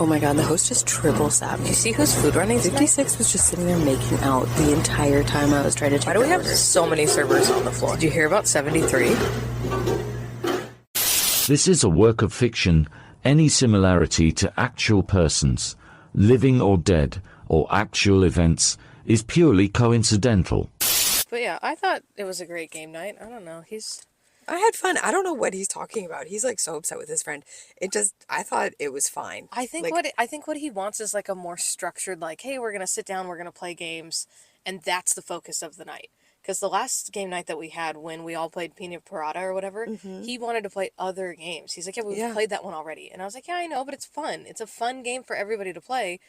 Oh my god, the host just triple sapped. Do you see who's food running tonight? 56 was just sitting there making out the entire time I was trying to take Why do we have order. so many servers on the floor? Did you hear about 73? This is a work of fiction. Any similarity to actual persons, living or dead, or actual events, is purely coincidental. But yeah, I thought it was a great game night. I don't know. I had fun. I don't know what he's talking about. He's like so upset with his friend. I thought it was fine. I think what he wants is like a more structured, like, hey, we're gonna sit down, we're gonna play games, and that's the focus of the night. Because the last game night that we had, when we all played Pina Parada or whatever, he wanted to play other games. He's like, yeah, we've played that one already. And I was like, yeah, I know, but it's fun. It's a fun game for everybody to play.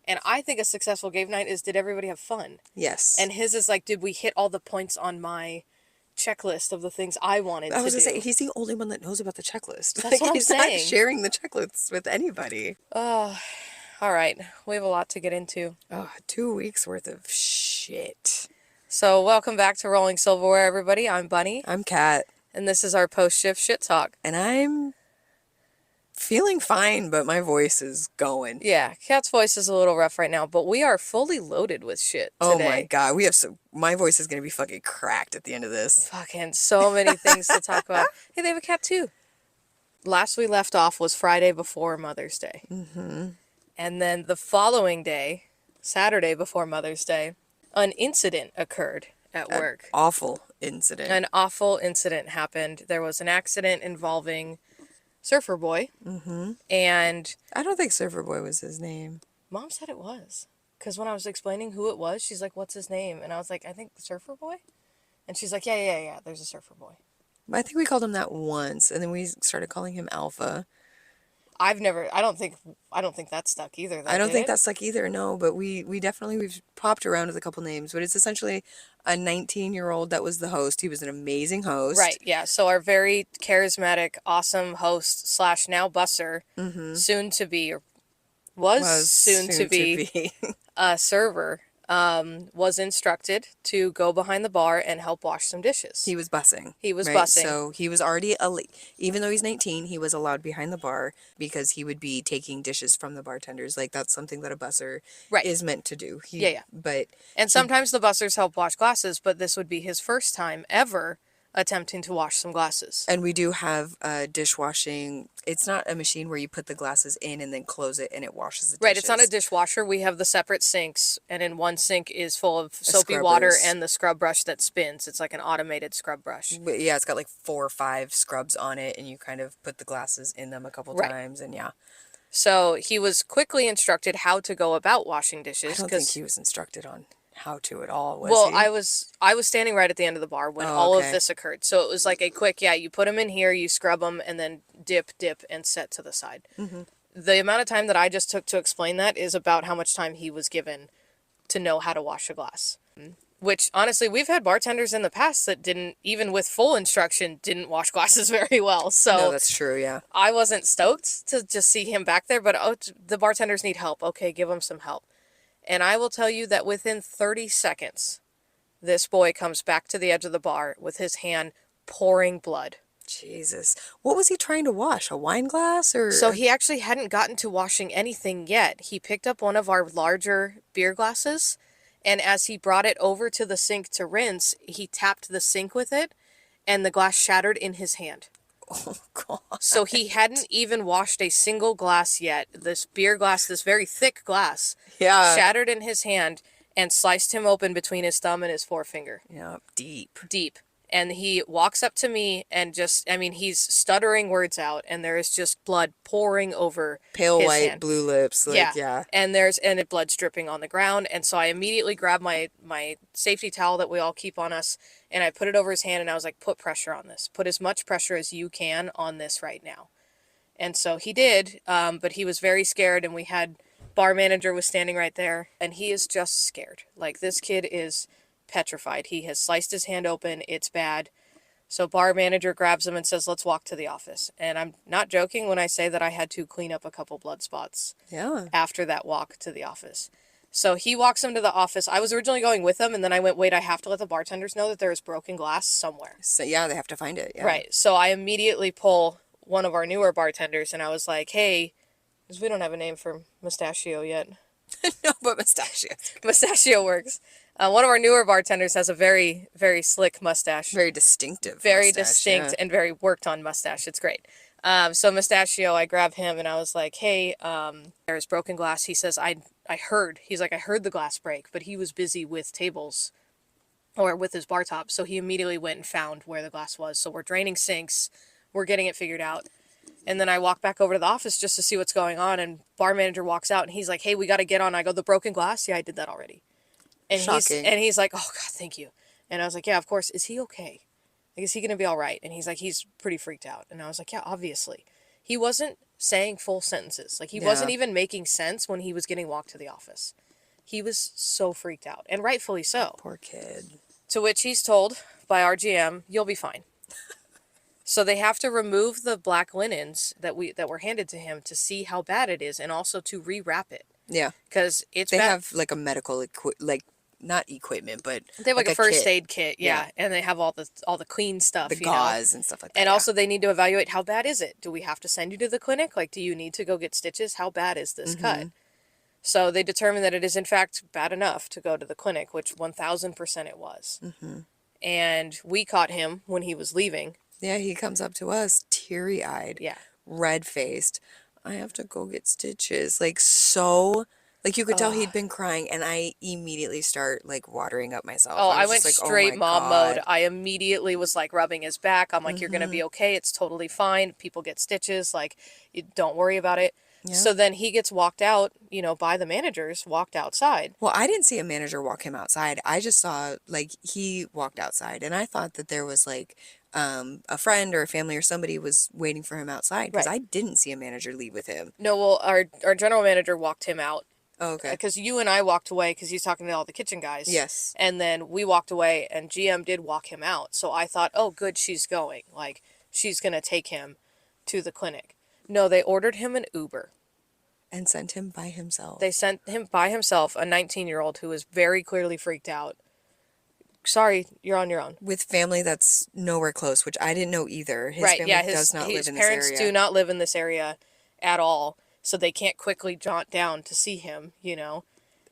And I think a successful game night is, did everybody have fun? Yes. And his is like, did we hit all the points on my checklist of the things I wanted to do? I was going to say, he's the only one that knows about the checklist. That's what I'm saying. He's not sharing the checklists with anybody. Oh, all right. We have a lot to get into. Oh, 2 weeks worth of shit. So welcome back to Rolling Silverware, everybody. I'm Bunny. I'm Kat. And this is our post-shift shit talk. And I'm feeling fine, but my voice is going. Yeah, Kat's voice is a little rough right now, but we are fully loaded with shit today. Oh my god, my voice is going to be fucking cracked at the end of this. Fucking so many things to talk about. Hey, they have a cat too. Last we left off was Friday before Mother's Day. Mm-hmm. And then the following day, Saturday before Mother's Day, an incident occurred at work. Awful incident. An awful incident happened. There was an accident involving Surfer Boy. Mm-hmm. And I don't think Surfer Boy was his name. Mom said it was. Because when I was explaining who it was, she's like, what's his name? And I was like, I think Surfer Boy? And she's like, yeah, there's a Surfer Boy. I think we called him that once, and then we started calling him Alpha. I don't think that stuck either. I don't think that stuck either, no, but we've popped around with a couple names, but it's essentially a 19-year-old that was the host. He was an amazing host. Right, yeah. So our very charismatic, awesome host / now busser, soon to be, or was soon to be a server, was instructed to go behind the bar and help wash some dishes. He was bussing. Bussing. So he was already, even though he's 19, he was allowed behind the bar because he would be taking dishes from the bartenders. Like, that's something that a busser is meant to do. And sometimes the bussers help wash glasses, but this would be his first time ever attempting to wash some glasses. And we do have dishwashing. It's not a machine where you put the glasses in and then close it and it washes the dishes. Right, it's not a dishwasher. We have the separate sinks, and in one sink is full of soapy water and the scrub brush that spins. It's like an automated scrub brush. But yeah, it's got like 4 or 5 scrubs on it, and you kind of put the glasses in them a couple times, and yeah. So he was quickly instructed how to go about washing dishes. I don't think he was instructed on how to at all, was he? Well, I was standing right at the end of the bar when all of this occurred. So it was like a quick, you put them in here, you scrub them, and then dip, and set to the side. Mm-hmm. The amount of time that I just took to explain that is about how much time he was given to know how to wash a glass. Which, honestly, we've had bartenders in the past that didn't, even with full instruction, didn't wash glasses very well. So no, that's true, yeah. I wasn't stoked to just see him back there, but the bartenders need help. Okay, give them some help. And I will tell you that within 30 seconds, this boy comes back to the edge of the bar with his hand pouring blood. Jesus. What was he trying to wash? A wine glass? Or So he actually hadn't gotten to washing anything yet. He picked up one of our larger beer glasses, and as he brought it over to the sink to rinse, he tapped the sink with it, and the glass shattered in his hand. Oh, God. So he hadn't even washed a single glass yet. This beer glass, this very thick glass, shattered in his hand and sliced him open between his thumb and his forefinger. Yeah, deep. And he walks up to me and he's stuttering words out, and there is just blood pouring over pale his white, hand. blue lips. Yeah. And blood's dripping on the ground. And so I immediately grabbed my safety towel that we all keep on us, and I put it over his hand, and I was like, put pressure on this. Put as much pressure as you can on this right now. And so he did, but he was very scared, and we had bar manager was standing right there, and he is just scared. Like, this kid is petrified. He has sliced his hand open. It's bad. So bar manager grabs him and says, let's walk to the office. And I'm not joking when I say that I had to clean up a couple blood spots after that walk to the office. So he walks him to the office. I was originally going with him, and then I went, wait, I have to let the bartenders know that there is broken glass somewhere. So yeah, they have to find it. Yeah. Right. So I immediately pull one of our newer bartenders, and I was like, hey, Because we don't have a name for Mustachio yet. No, but Mustachio. Mustachio works. One of our newer bartenders has a very, very slick mustache. Very distinctive Very mustache, distinct yeah. and very worked on mustache. It's great. So Mustachio, I grabbed him and I was like, hey, there's broken glass. He says, I heard the glass break, but he was busy with tables or with his bar top. So he immediately went and found where the glass was. So we're draining sinks. We're getting it figured out. And then I walk back over to the office just to see what's going on. And bar manager walks out and he's like, hey, we got to get on. I go, the broken glass? Yeah, I did that already. And Shocking. he's like, oh God, thank you. And I was like, yeah, of course. Is he okay? Like, is he going to be all right? And he's like, he's pretty freaked out. And I was like, yeah, obviously. He wasn't saying full sentences. Like, he wasn't even making sense when he was getting walked to the office. He was so freaked out. And rightfully so. Poor kid. To which he's told by our GM, you'll be fine. So they have to remove the black linens that were handed to him to see how bad it is and also to rewrap it. Yeah. Because it's They have like a medical not equipment, but they have like a first aid kit, yeah. And they have all the clean stuff, the gauze and stuff like that. And also they need to evaluate how bad is it. Do we have to send you to the clinic? Like, do you need to go get stitches? How bad is this cut? So they determined that it is in fact bad enough to go to the clinic, which 1000% it was. And we caught him when he was leaving. Yeah, he comes up to us teary-eyed, red-faced. I have to go get stitches. Like, so, like, you could tell he'd been crying, and I immediately start, like, watering up myself. Oh, I went like, straight mom God. mode. I immediately was, like, rubbing his back. I'm like, you're going to be okay. It's totally fine. People get stitches. Like, don't worry about it. Yeah. So then he gets walked out, by the managers, walked outside. Well, I didn't see a manager walk him outside. I just saw, like, he walked outside, and I thought that there was, like, a friend or a family or somebody was waiting for him outside because I didn't see a manager leave with him. No, well, our general manager walked him out. Oh, okay. Because you and I walked away because he's talking to all the kitchen guys. Yes. And then we walked away and GM did walk him out. So I thought, oh, good, she's going. Like, she's going to take him to the clinic. No, they ordered him an Uber. And sent him by himself. They sent him by himself, a 19-year-old who was very clearly freaked out. Sorry, you're on your own. With family that's nowhere close, which I didn't know either. His family does not live in this area. His parents do not live in this area at all, so they can't quickly jaunt down to see him,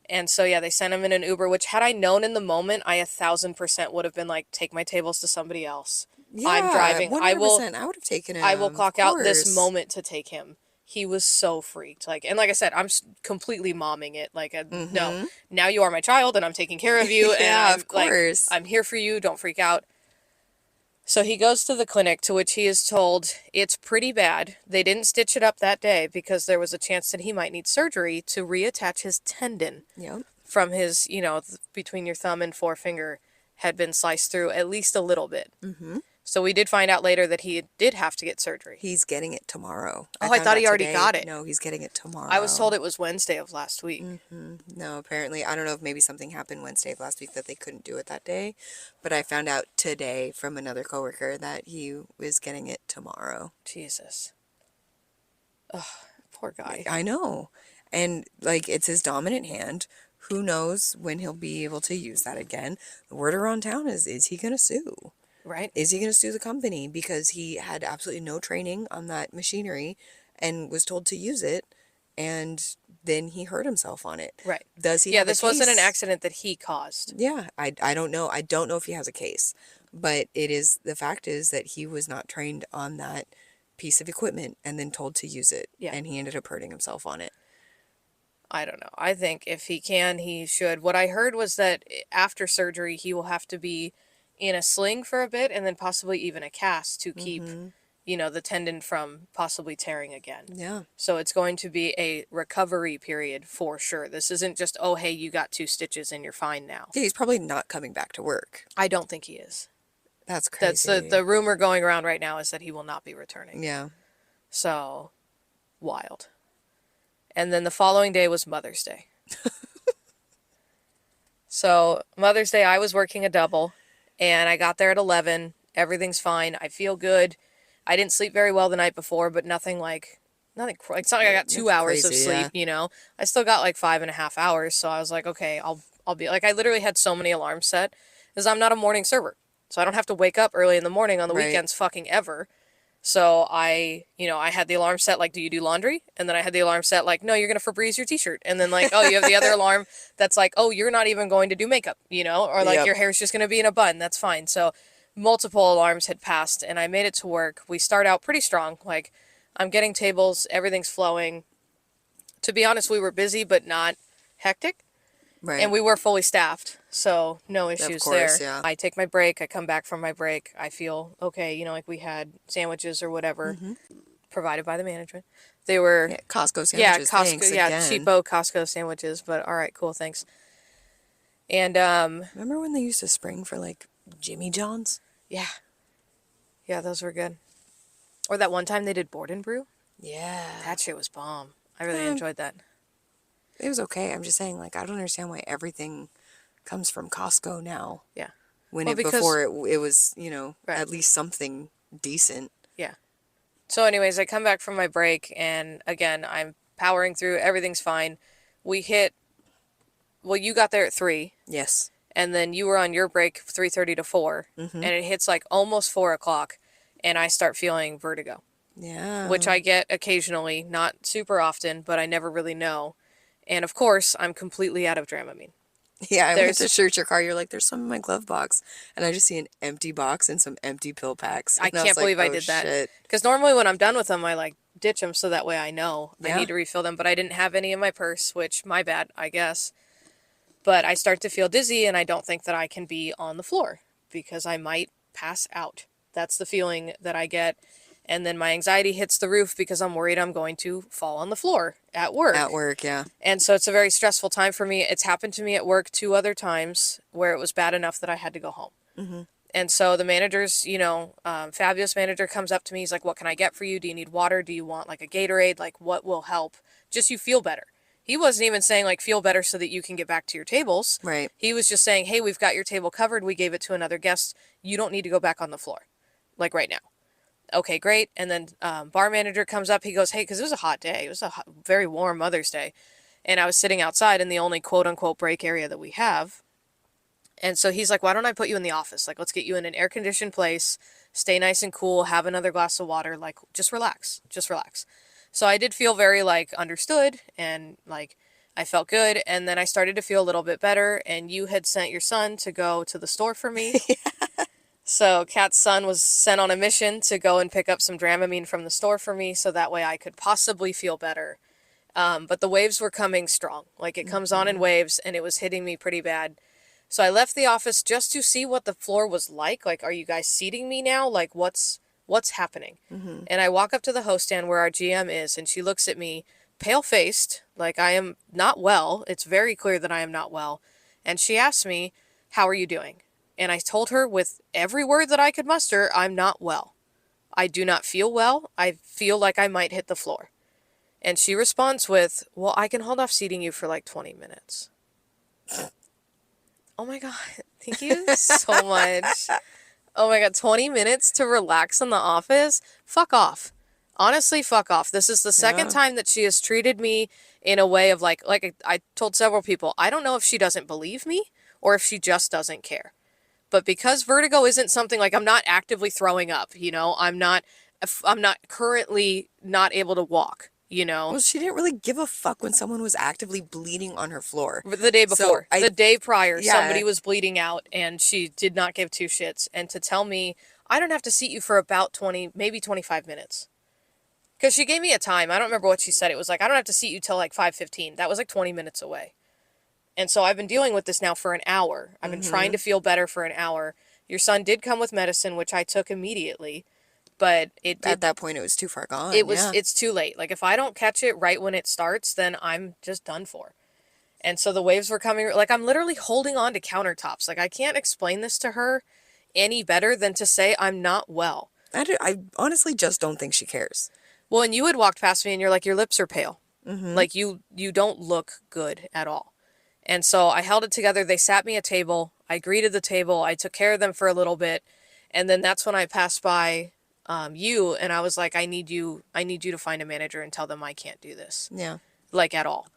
And so, yeah, they sent him in an Uber, which had I known in the moment, I 1000% would have been like, take my tables to somebody else. Yeah, I'm driving. 100%. I would have taken him. I will clock out this moment to take him. He was so freaked. Like I said, I'm completely momming it. Like, no, now you are my child and I'm taking care of you. Yeah, and of course. I'm here for you. Don't freak out. So he goes to the clinic, to which he is told it's pretty bad. They didn't stitch it up that day because there was a chance that he might need surgery to reattach his tendon from his, between your thumb and forefinger had been sliced through at least a little bit. So we did find out later that he did have to get surgery. He's getting it tomorrow. I thought he already got it. No, he's getting it tomorrow. I was told it was Wednesday of last week. No, apparently. I don't know if maybe something happened Wednesday of last week that they couldn't do it that day. But I found out today from another coworker that he was getting it tomorrow. Jesus. Ugh, poor guy. I know. And, like, it's his dominant hand. Who knows when he'll be able to use that again. The word around town is he going to sue? Right. Is he going to sue the company because he had absolutely no training on that machinery and was told to use it, and then he hurt himself on it? Right. Does he have this a case? wasn't an accident that he caused. Yeah, I don't know. I don't know if he has a case, but the fact is that he was not trained on that piece of equipment and then told to use it, and he ended up hurting himself on it. I don't know. I think if he can, he should. What I heard was that after surgery, he will have to be in a sling for a bit and then possibly even a cast to keep, the tendon from possibly tearing again. Yeah. So it's going to be a recovery period for sure. This isn't just, oh, hey, you got 2 stitches and you're fine now. Yeah, he's probably not coming back to work. I don't think he is. That's crazy. That's the rumor going around right now is that he will not be returning. Yeah. So, wild. And then the following day was Mother's Day. So, Mother's Day, I was working a double. And I got there at 11. Everything's fine. I feel good. I didn't sleep very well the night before, but nothing. It's not like I got 2 hours of sleep, I still got like 5.5 hours. So I was like, okay, I'll be like, I literally had so many alarms set because I'm not a morning server. So I don't have to wake up early in the morning on the weekends fucking ever. So I had the alarm set like, do you do laundry? And then I had the alarm set like, no, you're going to Febreze your t-shirt. And then like, oh, you have the other alarm that's like, oh, you're not even going to do makeup, or like your hair's just going to be in a bun. That's fine. So multiple alarms had passed and I made it to work. We start out pretty strong. Like I'm getting tables, everything's flowing. To be honest, we were busy, but not hectic. Right. And we were fully staffed, so no issues of course, there. Yeah. I take my break, I come back from my break, I feel okay, like we had sandwiches or whatever provided by the management. They were Costco sandwiches. Costco, Thanks again. Again. Cheapo Costco sandwiches, but all right, cool, thanks. And remember when they used to spring for like Jimmy John's? Yeah, those were good. Or that one time they did Board and Brew. Yeah, that shit was bomb. I really enjoyed that. It was okay. I'm just saying, like, I don't understand why everything comes from Costco now. Yeah. When before it was, right. at least something decent. Yeah. So anyways, I come back from my break and again, I'm powering through. Everything's fine. You got there at 3. Yes. And then you were on your break 3:30 to 4. And it hits like almost 4 o'clock and I start feeling vertigo. Yeah. Which I get occasionally, not super often, but I never really know. And of course, I'm completely out of Dramamine. Yeah, I went to search your car. You're like, there's some in my glove box. And I just see an empty box and some empty pill packs. I can't believe I did that. Because normally when I'm done with them, I like ditch them so that way I know I need to refill them. But I didn't have any in my purse, which my bad, I guess. But I start to feel dizzy and I don't think that I can be on the floor because I might pass out. That's the feeling that I get. And then my anxiety hits the roof because I'm worried I'm going to fall on the floor at work. At work, yeah. And so it's a very stressful time for me. It's happened to me at work 2 other times where it was bad enough that I had to go home. Mm-hmm. And so the manager's, fabulous manager comes up to me. He's like, what can I get for you? Do you need water? Do you want like a Gatorade? Like what will help? Just you feel better. He wasn't even saying like feel better so that you can get back to your tables. Right. He was just saying, hey, we've got your table covered. We gave it to another guest. You don't need to go back on the floor. Like right now. Okay, great. And then bar manager comes up. He goes, hey, because it was a hot day. It was a very warm Mother's Day. And I was sitting outside in the only quote-unquote break area that we have. And so he's like, why don't I put you in the office? Like, let's get you in an air-conditioned place, stay nice and cool, have another glass of water, like, just relax. Just relax. So I did feel very, like, understood, and, like, I felt good. And then I started to feel a little bit better, and you had sent your son to go to the store for me. So Kat's son was sent on a mission to go and pick up some Dramamine from the store for me so that way I could possibly feel better. But the waves were coming strong. Like it comes on in waves and it was hitting me pretty bad. So I left the office just to see what the floor was like. Like, are you guys seating me now? Like what's happening? Mm-hmm. And I walk up to the host stand where our GM is and she looks at me pale-faced, like I am not well. It's very clear that I am not well. And she asks me, how are you doing? And I told her with every word that I could muster, I'm not well. I do not feel well. I feel like I might hit the floor. And she responds with, well, I can hold off seating you for like 20 minutes. Oh my God. Thank you so much. Oh my God. 20 minutes to relax in the office? Fuck off. Honestly, fuck off. This is the second time that she has treated me in a way of like I told several people, I don't know if she doesn't believe me or if she just doesn't care. But because vertigo isn't something like I'm not actively throwing up, I'm not currently not able to walk, Well, she didn't really give a fuck when someone was actively bleeding on her floor. The day before, the day prior, somebody was bleeding out and she did not give 2 shits. And to tell me, I don't have to seat you for about 20, maybe 25 minutes. Because she gave me a time. I don't remember what she said. It was like, I don't have to seat you till like 5:15. That was like 20 minutes away. And so I've been dealing with this now for an hour. I've been trying to feel better for an hour. Your son did come with medicine, which I took immediately. But at that point, it was too far gone. It's too late. Like, if I don't catch it right when it starts, then I'm just done for. And so the waves were coming. Like, I'm literally holding on to countertops. Like, I can't explain this to her any better than to say I'm not well. I honestly just don't think she cares. Well, and you had walked past me and you're like, your lips are pale. Mm-hmm. Like, you don't look good at all. And so I held it together. They sat me a table. I greeted the table. I took care of them for a little bit. And then that's when I passed by you and I was like, I need you to find a manager and tell them I can't do this. Yeah. Like at all.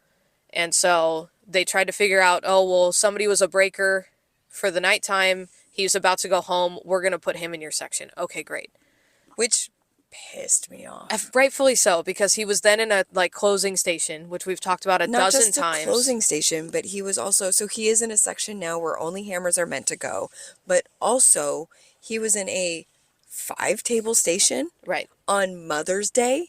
And so they tried to figure out, oh, well, somebody was a breaker for the nighttime. He was about to go home. We're going to put him in your section. Okay, great. Which pissed me off. Rightfully so, because he was then in a like closing station, which we've talked about a dozen times. Not just a closing station, but he was also, so he is in a section now where only hammers are meant to go, but also he was in a 5-table station. Right. On Mother's Day,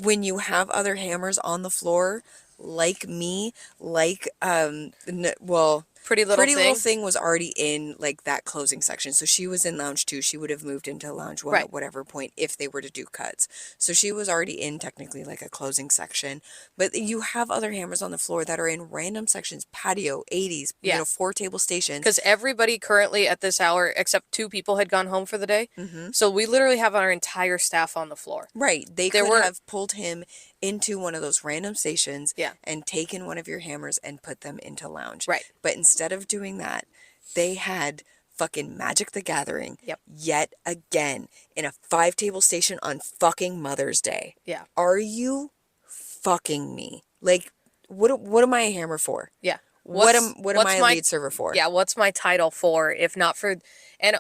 when you have other hammers on the floor, like me, like, Pretty Little Thing was already in like that closing section. So she was in lounge 2. She would have moved into lounge 1 at whatever point if they were to do cuts. So she was already in technically like a closing section. But you have other hammers on the floor that are in random sections, patio, 80s, 4-table stations. Because everybody currently at this hour, except 2 people, had gone home for the day. Mm-hmm. So we literally have our entire staff on the floor. Right. They could have pulled him into one of those random stations and taken one of your hammers and put them into lounge. Right. But instead of doing that, they had fucking Magic the Gathering yet again in a 5-table station on fucking Mother's Day. Yeah. Are you fucking me? Like, what am I a hammer for? Yeah. What am I a lead server for? Yeah, what's my title for, if not for... And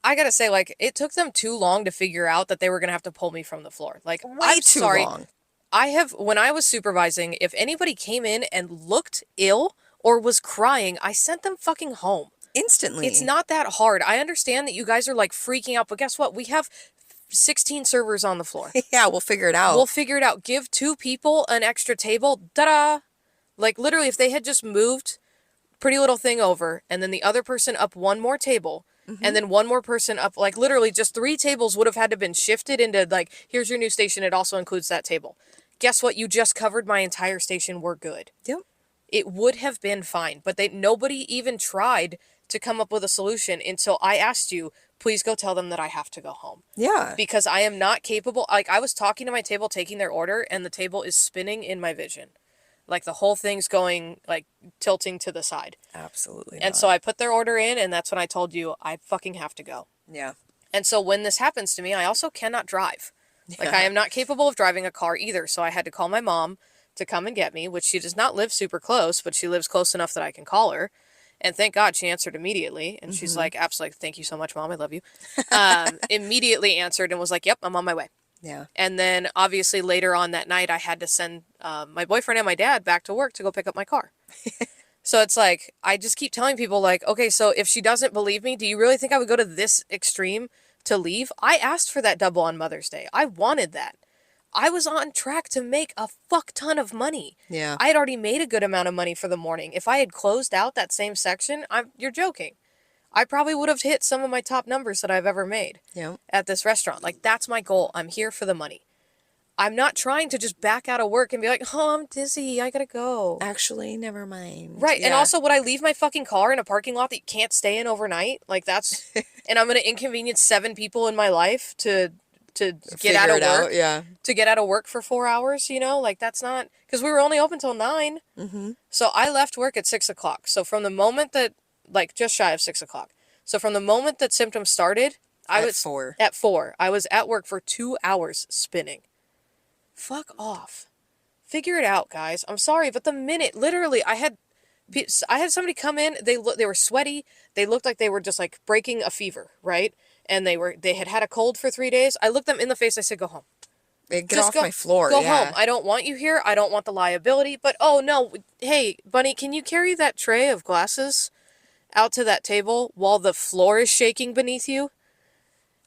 I gotta say, like, it took them too long to figure out that they were gonna have to pull me from the floor. Like, Way too long. When I was supervising, if anybody came in and looked ill or was crying, I sent them fucking home. Instantly. It's not that hard. I understand that you guys are like freaking out, but guess what? We have 16 servers on the floor. Yeah, we'll figure it out. Give 2 people an extra table. Ta-da! Like, literally, if they had just moved Pretty Little Thing over, and then the other person up 1 more table, and then 1 more person up, like, literally just 3 tables would have had to been shifted into, like, here's your new station. It also includes that table. Guess what? You just covered my entire station. We're good. Yep. It would have been fine, but nobody even tried to come up with a solution until I asked you, please go tell them that I have to go home. Yeah. Because I am not capable. Like, I was talking to my table, taking their order, and the table is spinning in my vision. Like, the whole thing's going, like, tilting to the side. Absolutely And so I put their order in, and that's when I told you, I fucking have to go. Yeah. And so when this happens to me, I also cannot drive. Like, I am not capable of driving a car either, so I had to call my mom to come and get me, which she does not live super close, but she lives close enough that I can call her. And thank God she answered immediately. And she's like, absolutely, thank you so much, Mom. I love you. Immediately answered and was like, yep, I'm on my way. Yeah. And then obviously later on that night, I had to send my boyfriend and my dad back to work to go pick up my car. So it's like, I just keep telling people like, okay, so if she doesn't believe me, do you really think I would go to this extreme to leave? I asked for that double on Mother's Day. I wanted that. I was on track to make a fuck ton of money. Yeah. I had already made a good amount of money for the morning. If I had closed out that same section, you're joking. I probably would have hit some of my top numbers that I've ever made at this restaurant. Like, that's my goal. I'm here for the money. I'm not trying to just back out of work and be like, oh, I'm dizzy. I gotta go. Actually, never mind. Right. Yeah. And also, would I leave my fucking car in a parking lot that you can't stay in overnight? Like, that's... and I'm going to inconvenience 7 people in my life to get out of work. To get out of work for 4 hours, you know? Like, that's not... Because we were only open till 9. Mm-hmm. So I left work at 6 o'clock. So from the moment that... Like, just shy of 6 o'clock. So from the moment that symptoms started... At 4. At 4. I was at work for 2 hours spinning. Fuck off. Figure it out, guys. I'm sorry, but the minute... Literally, I had somebody come in. They were sweaty. They looked like they were just, like, breaking a fever, right? And they had a cold for 3 days. I looked them in the face. I said, go home. Get off my floor. Go home. I don't want you here. I don't want the liability. But, oh, no. Hey, Bunny, can you carry that tray of glasses out to that table while the floor is shaking beneath you?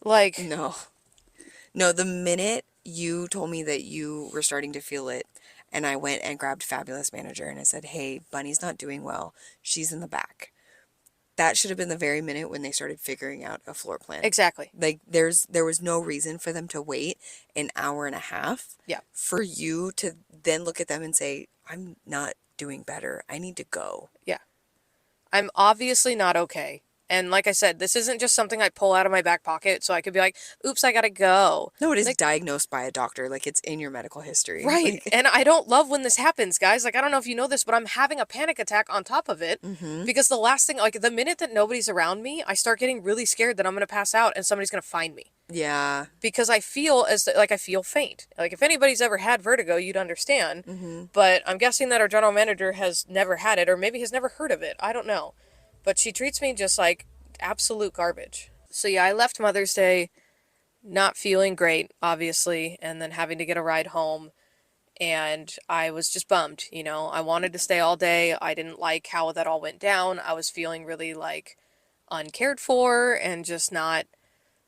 Like... No, the minute you told me that you were starting to feel it, and I went and grabbed Fabulous Manager and I said, hey, Bunny's not doing well. She's in the back. That should have been the very minute when they started figuring out a floor plan. Exactly. Like, there was no reason for them to wait an hour and a half for you to then look at them and say, I'm not doing better. I need to go. Yeah. I'm obviously not okay. And like I said, this isn't just something I pull out of my back pocket so I could be like, oops, I gotta go. No, it is like, diagnosed by a doctor. Like, it's in your medical history. Right. Like, and I don't love when this happens, guys. Like, I don't know if you know this, but I'm having a panic attack on top of it. Mm-hmm. Because the last thing, like, the minute that nobody's around me, I start getting really scared that I'm going to pass out and somebody's going to find me. Yeah. Because I feel I feel faint. Like, if anybody's ever had vertigo, you'd understand. Mm-hmm. But I'm guessing that our general manager has never had it, or maybe has never heard of it. I don't know. But she treats me just like absolute garbage. So yeah, I left Mother's Day not feeling great, obviously, and then having to get a ride home. And I was just bummed, you know. I wanted to stay all day. I didn't like how that all went down. I was feeling really, like, uncared for and just not,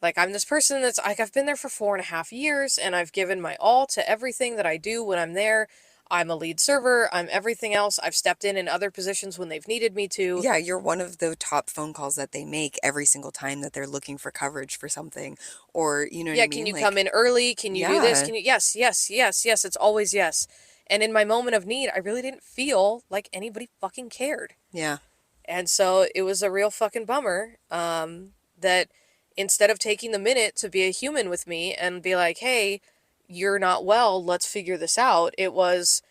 like, I'm this person that's, like, I've been there for 4.5 years, and I've given my all to everything that I do when I'm there. I'm a lead server. I'm everything else. I've stepped in other positions when they've needed me to. Yeah, you're one of the top phone calls that they make every single time that they're looking for coverage for something. Or, you know what I mean? Can you come in early? Can you do this? Can you? Yes, yes, yes, yes. It's always yes. And in my moment of need, I really didn't feel like anybody fucking cared. Yeah. And so it was a real fucking bummer that instead of taking the minute to be a human with me and be like, hey, you're not well, let's figure this out, it was,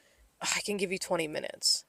I can give you 20 minutes.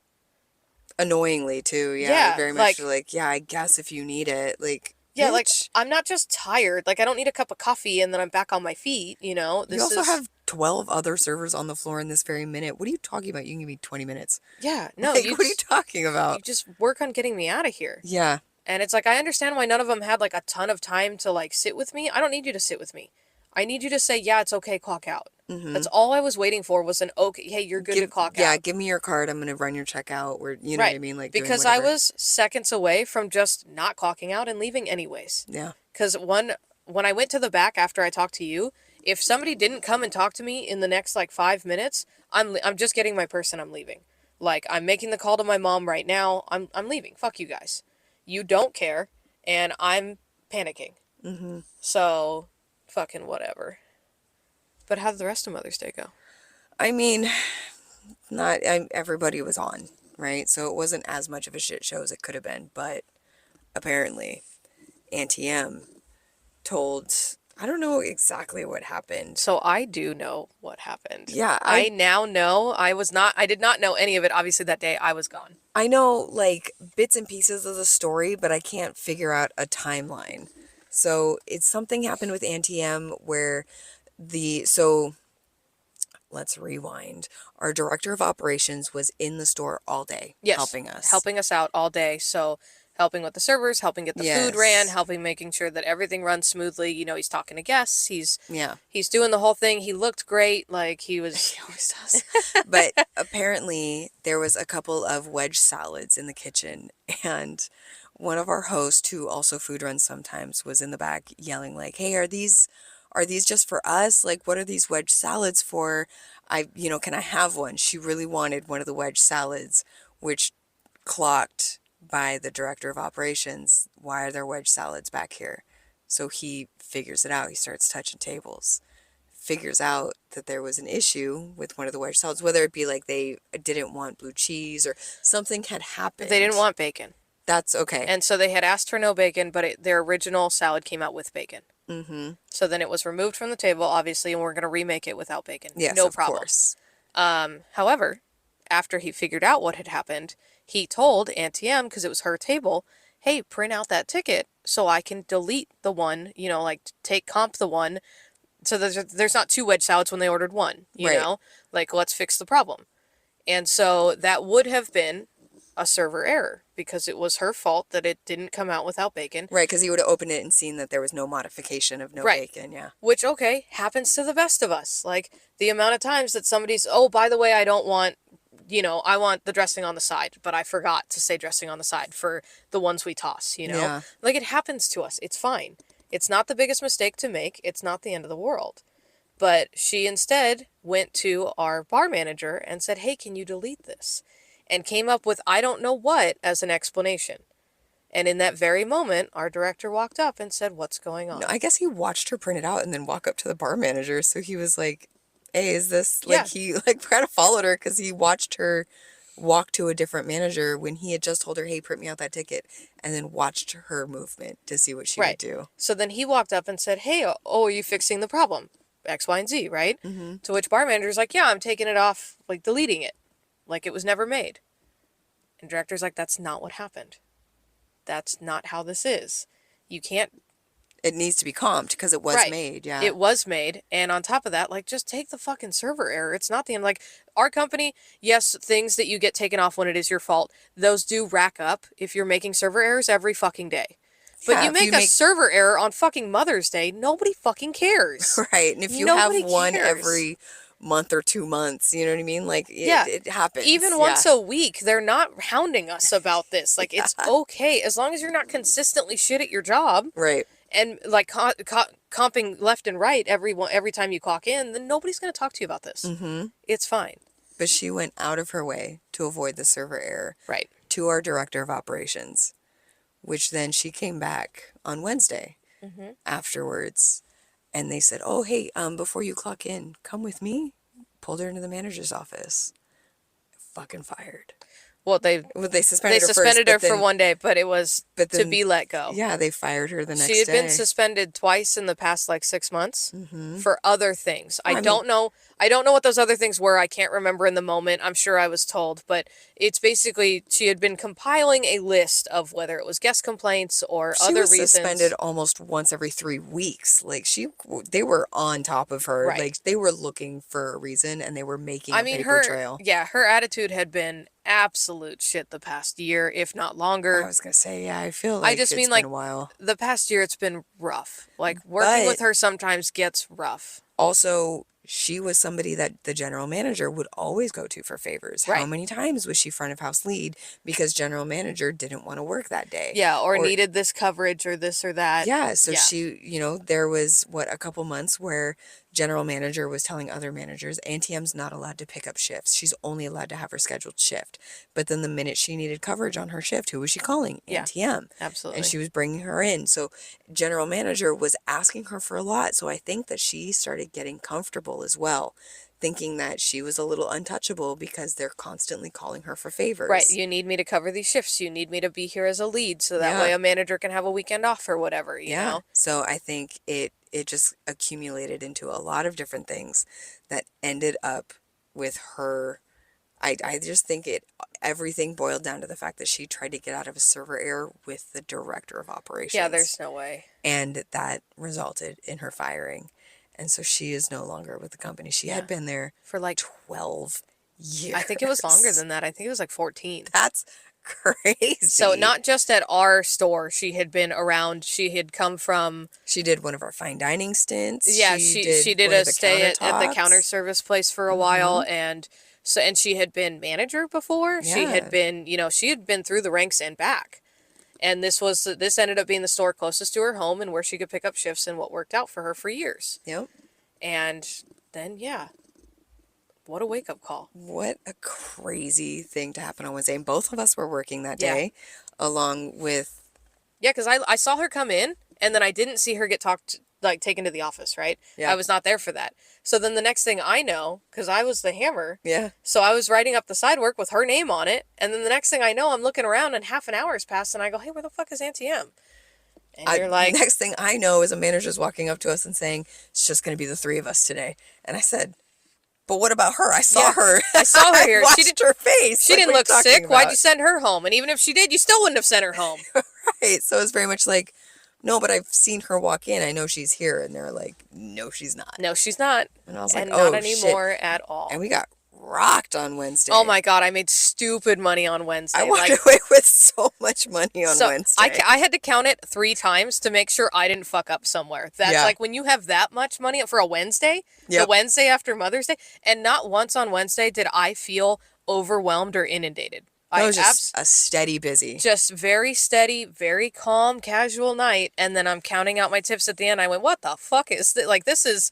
Annoyingly, too. Yeah. Very much like, yeah, I guess if you need it. Like, yeah, like, I'm not just tired. Like, I don't need a cup of coffee and then I'm back on my feet, you know? You also have 12 other servers on the floor in this very minute. What are you talking about? You can give me 20 minutes. Yeah, no. Like, what are you talking about? You just work on getting me out of here. Yeah. And it's like, I understand why none of them had, like, a ton of time to, like, sit with me. I don't need you to sit with me. I need you to say, yeah, it's okay, clock out. Mm-hmm. That's all I was waiting for was an, okay, hey, you're good to clock out. Yeah, give me your card. I'm going to run your checkout. You know what I mean? Like, because I was seconds away from just not clocking out and leaving anyways. Yeah. Because when I went to the back after I talked to you, if somebody didn't come and talk to me in the next, like, 5 minutes, I'm just getting my purse and I'm leaving. Like, I'm making the call to my mom right now. I'm leaving. Fuck you guys. You don't care, and I'm panicking. Mm-hmm. So, fucking whatever. But how did the rest of Mother's Day go? I mean, everybody was on, right? So it wasn't as much of a shit show as it could have been, but apparently Auntie M told, I don't know exactly what happened. So I do know what happened. Yeah. I now know. I did not know any of it. Obviously that day I was gone. I know, like, bits and pieces of the story, but I can't figure out a timeline. So it's something happened with Auntie M where so let's rewind. Our director of operations was in the store all day, helping us out all day. So helping with the servers, helping get the food ran, helping making sure that everything runs smoothly. You know, he's talking to guests. He's doing the whole thing. He looked great. Like he always does. But apparently there was a couple of wedge salads in the kitchen, and one of our hosts, who also food runs sometimes, was in the back yelling like, hey, are these just for us? Like, what are these wedge salads for? Can I have one? She really wanted one of the wedge salads, which clocked by the director of operations. Why are there wedge salads back here? So he figures it out. He starts touching tables, figures out that there was an issue with one of the wedge salads, whether it be like they didn't want blue cheese or something had happened. They didn't want bacon. That's okay. And so they had asked for no bacon, but their original salad came out with bacon. Mm-hmm. So then it was removed from the table, obviously, and we're going to remake it without bacon. Yes, no of problem. Course. However, after he figured out what had happened, he told Auntie M, because it was her table, hey, print out that ticket so I can delete the one, like comp the one, so there's not two wedge salads when they ordered one, you know? Like, let's fix the problem. And so that would have been a server error because it was her fault that it didn't come out without bacon. Right, because he would have opened it and seen that there was no modification of no bacon, yeah. Which, okay, happens to the best of us. Like, the amount of times that somebody's, oh, by the way, I don't want, I want the dressing on the side, but I forgot to say dressing on the side for the ones we toss, Yeah. Like, it happens to us. It's fine. It's not the biggest mistake to make. It's not the end of the world. But she instead went to our bar manager and said, hey, can you delete this? And came up with I don't know what as an explanation. And in that very moment, our director walked up and said, what's going on? No, I guess he watched her print it out and then walk up to the bar manager. So he was like, hey, is this, like, he, like, kind of followed her because he watched her walk to a different manager when he had just told her, hey, print me out that ticket, and then watched her movement to see what she would do. So then he walked up and said, hey, are you fixing the problem? X, Y, and Z, right? Mm-hmm. To which bar manager's like, yeah, I'm taking it off, like, deleting it. Like it was never made. And director's like, that's not what happened. That's not how this is. You can't. It needs to be comped because it was made, yeah. It was made. And on top of that, like, just take the fucking server error. It's not the end. Like, our company, yes, things that you get taken off when it is your fault, those do rack up if you're making server errors every fucking day. But you make a server error on fucking Mother's Day, nobody fucking cares. Right. And if you have one every month or 2 months, you know what I mean? Like, it happens. Even once a week, they're not hounding us about this. Like, it's okay. As long as you're not consistently shit at your job. Right. And, like, comping left and right every time you clock in, then nobody's going to talk to you about this. Mm-hmm. It's fine. But she went out of her way to avoid the server error. Right. To our director of operations, which then she came back on Wednesday afterwards, and they said, oh, hey, before you clock in, come with me. Pulled her into the manager's office. Fucking fired. Well, they suspended her for 1 day, but it was to be let go. Yeah, they fired her the next day. She had been suspended twice in the past, like, 6 months for other things. I don't know what those other things were. I can't remember in the moment. I'm sure I was told, but it's basically she had been compiling a list of whether it was guest complaints or other reasons. She was suspended almost once every 3 weeks. Like, they were on top of her. Right. Like, they were looking for a reason, and they were making a paper trail. Yeah, her attitude had been absolute shit the past year, if not longer. I was gonna say, yeah, I feel like it's been a while. The past year, it's been rough. Like, working with her sometimes gets rough. Also, she was somebody that the general manager would always go to for favors. Right. How many times was she front of house lead because general manager didn't want to work that day? Yeah, or needed this coverage or this or that. Yeah, so she, there was, a couple months where general manager was telling other managers, ANTM's not allowed to pick up shifts. She's only allowed to have her scheduled shift. But then the minute she needed coverage on her shift, who was she calling? Yeah, ANTM. Absolutely. And she was bringing her in. So general manager was asking her for a lot. So I think that she started getting comfortable as well, thinking that she was a little untouchable because they're constantly calling her for favors. Right. You need me to cover these shifts. You need me to be here as a lead so that way a manager can have a weekend off or whatever, you know? So I think it just accumulated into a lot of different things that ended up with her. I just think everything boiled down to the fact that she tried to get out of a server error with the director of operations. Yeah, there's no way. And that resulted in her firing. And so she is no longer with the company. She had been there for like 12 years. I think it was longer than that. I think it was like 14. That's crazy. So not just at our store. She had been around. She had come from... She did one of our fine dining stints. Yeah, she did a stay at the counter service place for a while. And she had been manager before. Yeah. She had been, she had been through the ranks and back. And this ended up being the store closest to her home and where she could pick up shifts and what worked out for her for years. Yep. And then, what a wake-up call. What a crazy thing to happen on Wednesday. And both of us were working that day along with... Yeah, because I saw her come in and then I didn't see her get taken to the office, right? Yeah. I was not there for that. So then the next thing I know, because I was the hammer. Yeah. So I was writing up the side work with her name on it. And then the next thing I know, I'm looking around and half an hour has passed and I go, hey, where the fuck is Auntie M? And you're like... Next thing I know is a manager's walking up to us and saying, it's just going to be the 3 of us today. And I said, but what about her? I saw her. I saw her here. She watched her face. She didn't look sick. About? Why'd you send her home? And even if she did, you still wouldn't have sent her home. Right. So it's very much like, no, but I've seen her walk in. I know she's here. And they're like, no, she's not. No, she's not. And I was like, not anymore at all. And we got rocked on Wednesday. Oh my God, I made stupid money on Wednesday. I walked away with so much money on Wednesday. I had to count it 3 times to make sure I didn't fuck up somewhere. That's like when you have that much money for a Wednesday, the Wednesday after Mother's Day, and not once on Wednesday did I feel overwhelmed or inundated. It was just a steady busy. Just very steady, very calm, casual night. And then I'm counting out my tips at the end. I went, what the fuck is this? Like, this is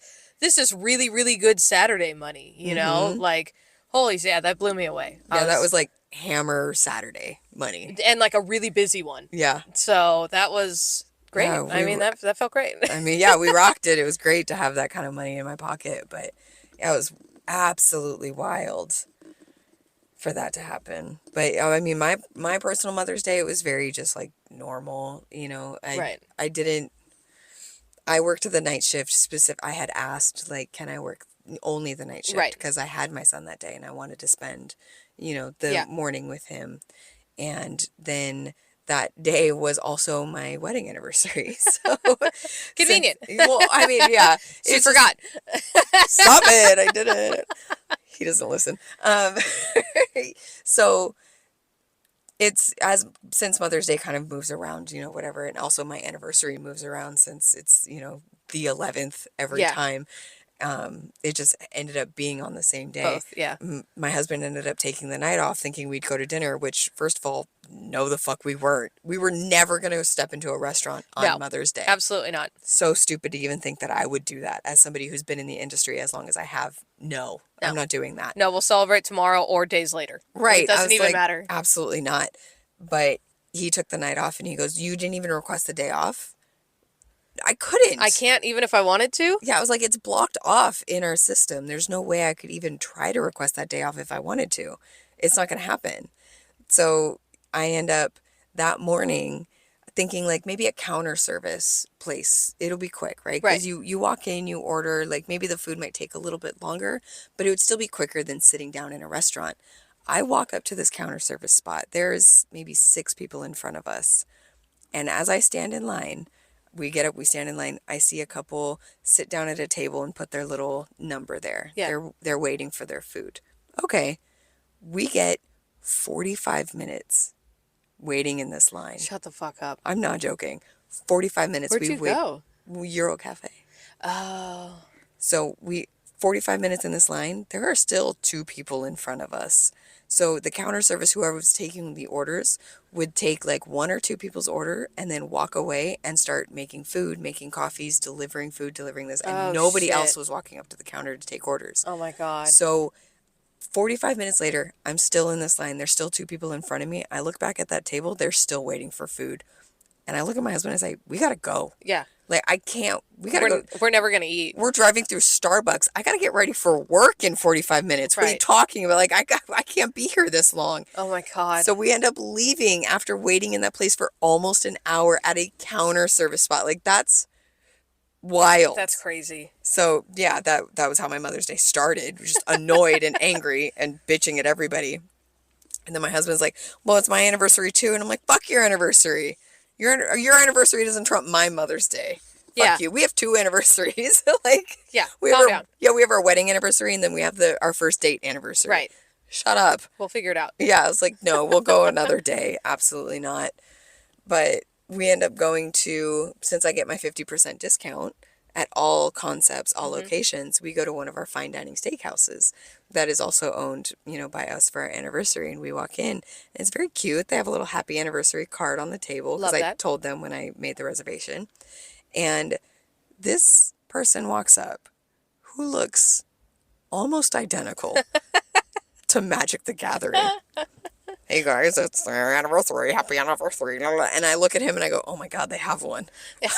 really, really good Saturday money, you know? Like, holy shit, that blew me away. Yeah, that was like hammer Saturday money. And like a really busy one. Yeah. So that was great. Yeah, I mean, that felt great. I mean, yeah, we rocked it. It was great to have that kind of money in my pocket. But yeah, it was absolutely wild for that to happen. But I mean, my personal Mother's Day, it was very just like normal, I worked the night shift I had asked, like, can I work only the night shift? Because I had my son that day and I wanted to spend, the morning with him. And then that day was also my wedding anniversary. So convenient. Well, I mean, yeah. She forgot. Stop it. I didn't. He doesn't listen. So since Mother's Day kind of moves around, whatever. And also my anniversary moves around since it's, the 11th every time. It just ended up being on the same day. Both, yeah. My husband ended up taking the night off thinking we'd go to dinner, which, first of all, no, the fuck we weren't. We were never going to step into a restaurant on Mother's Day. Absolutely not. So stupid to even think that I would do that as somebody who's been in the industry as long as I have. No, I'm not doing that. No, we'll celebrate tomorrow or days later. Right. It doesn't even matter. Absolutely not. But he took the night off and he goes, you didn't even request the day off? I couldn't. I can't even if I wanted to? Yeah, I was like, it's blocked off in our system. There's no way I could even try to request that day off if I wanted to. It's not going to happen. So I end up that morning thinking like maybe a counter service place. It'll be quick, right? Because you walk in, you order, like maybe the food might take a little bit longer, but it would still be quicker than sitting down in a restaurant. I walk up to this counter service spot. There's maybe 6 people in front of us. And as I stand in line, we get up, we stand in line. I see a couple sit down at a table and put their little number there. Yeah. They're waiting for their food. Okay. We get 45 minutes waiting in this line. Shut the fuck up. I'm not joking. 45 minutes. Where'd you go? Euro Cafe. Oh. So 45 minutes in this line, there are still 2 people in front of us. So the counter service, whoever was taking the orders, would take like 1 or 2 people's order and then walk away and start making food, making coffees, delivering food, delivering this. And nobody else was walking up to the counter to take orders. Oh my God. So 45 minutes later, I'm still in this line. There's still 2 people in front of me. I look back at that table. They're still waiting for food. And I look at my husband and I say, we got to go. Yeah. Like, I can't, we got to go. We're never going to eat. We're driving through Starbucks. I got to get ready for work in 45 minutes. What are you talking about? Like, I can't be here this long. Oh my God. So we end up leaving after waiting in that place for almost an hour at a counter service spot. Like, that's wild. That's crazy. So yeah, that was how my Mother's Day started. Just annoyed and angry and bitching at everybody. And then my husband's like, well, it's my anniversary too. And I'm like, fuck your anniversary. Your anniversary doesn't trump my Mother's Day. Fuck you. We have 2 anniversaries. Like, calm down. Yeah, we have our wedding anniversary and then we have our first date anniversary. Right. Shut up. We'll figure it out. Yeah, I was like, no, we'll go another day. Absolutely not. But we end up going to, since I get my 50% discount at all concepts, all locations, we go to one of our fine dining steakhouses that is also owned, by us for our anniversary. And we walk in and it's very cute. They have a little happy anniversary card on the table because I told them when I made the reservation. And this person walks up who looks almost identical to Magic the Gathering. Hey guys, it's their anniversary. Happy anniversary. And I look at him and I go, oh my God, they have one.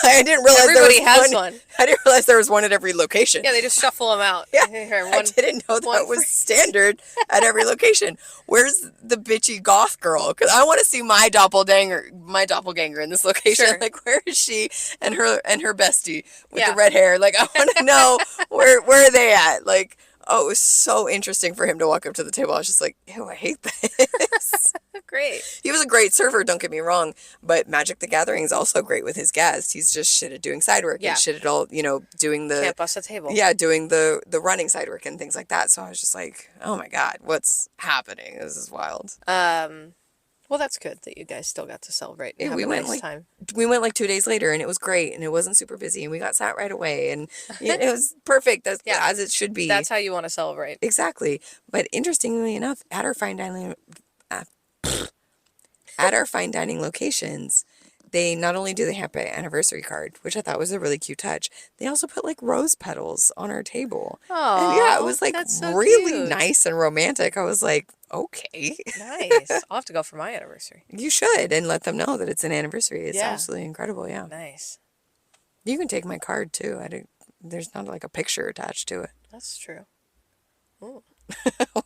I didn't realize everybody has one. I didn't realize there was one at every location. Yeah, they just shuffle them out. Yeah, I didn't know that was standard at every location. Where's the bitchy goth girl? Because I want to see my doppelganger in this location. Sure. Like, where is she and her bestie with the red hair? Like, I want to know where are they at? Like, oh, it was so interesting for him to walk up to the table. I was just like, ew, I hate this. Great. He was a great server, don't get me wrong, but Magic the Gathering is also great with his guests. He's just shit at doing side work and shit at all, doing the... Can't bust a table. Yeah, doing the running side work and things like that. So I was just like, oh my God, what's happening? This is wild. Well, that's good that you guys still got to celebrate. Yeah, we went time. We went like 2 days later and it was great and it wasn't super busy and we got sat right away and it was perfect as it should be. That's how you want to celebrate. Exactly. But interestingly enough, at our fine dining locations, they not only do the happy anniversary card, which I thought was a really cute touch, they also put like rose petals on our table. Oh, and yeah, it was like really cute. Nice and romantic. I was like, okay. Nice. I'll have to go for my anniversary. You should, and let them know that it's an anniversary. It's absolutely incredible. Yeah. Nice. You can take my card too. There's not like a picture attached to it. That's true. Ooh.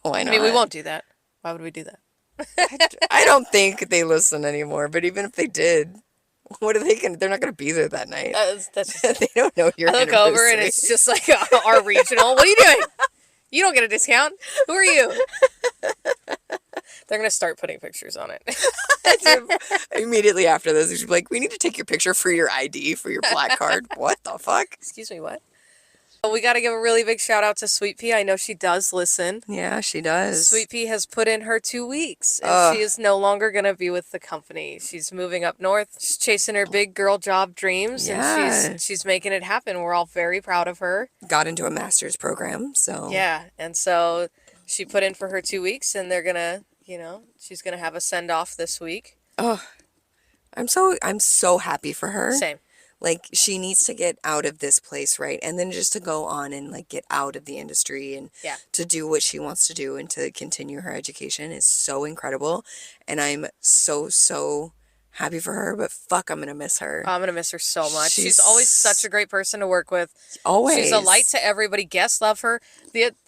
Why not? I mean, we won't do that. Why would we do that? I don't think they listen anymore, but even if they did, what are they going to... They're not going to be there that night. That's they don't know your anniversary. I look over and it's just like our regional. What are you doing? You don't get a discount. Who are you? They're going to start putting pictures on it. Immediately after this, they're like, we need to take your picture for your ID, for your black card. What the fuck? Excuse me, what? We got to give a really big shout out to Sweet Pea. I know she does listen. Yeah, she does. Sweet Pea has put in her 2 weeks, and she is no longer going to be with the company. She's moving up north. She's chasing her big girl job dreams, and she's making it happen. We're all very proud of her. Got into a master's program, so. Yeah, and so she put in for her 2 weeks, and they're going to, she's going to have a send-off this week. Oh, I'm so happy for her. Same. Like, she needs to get out of this place, right? And then just to go on and, like, get out of the industry and to do what she wants to do and to continue her education is so incredible. And I'm so happy for her, but fuck, I'm going to miss her. I'm going to miss her so much. She's always such a great person to work with. Always. She's a light to everybody. Guests love her.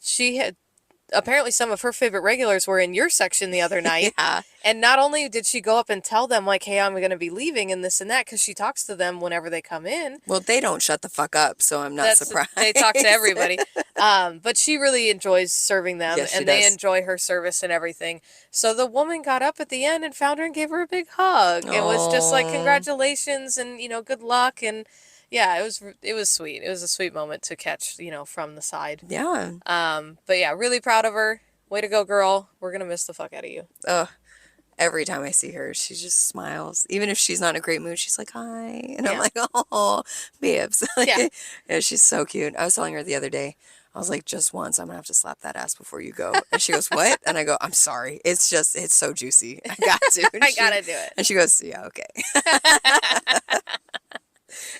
She had... Apparently some of her favorite regulars were in your section the other night. Yeah. And not only did she go up and tell them, like, hey, I'm going to be leaving and this and that, because she talks to them whenever they come in. Well, they don't shut the fuck up, so I'm not surprised. They talk to everybody. But she really enjoys serving them, and they enjoy her service and everything. So the woman got up at the end and found her and gave her a big hug. It was just like, congratulations and, good luck. And yeah, it was sweet. It was a sweet moment to catch, from the side. Yeah. But yeah, really proud of her. Way to go, girl. We're going to miss the fuck out of you. Every time I see her, she just smiles. Even if she's not in a great mood, she's like, hi. And I'm like, oh, babes. Yeah, she's so cute. I was telling her the other day, I was like, just once, I'm going to have to slap that ass before you go. And she goes, what? And I go, I'm sorry. It's so juicy. I got to. I got to do it. And she goes, yeah, okay.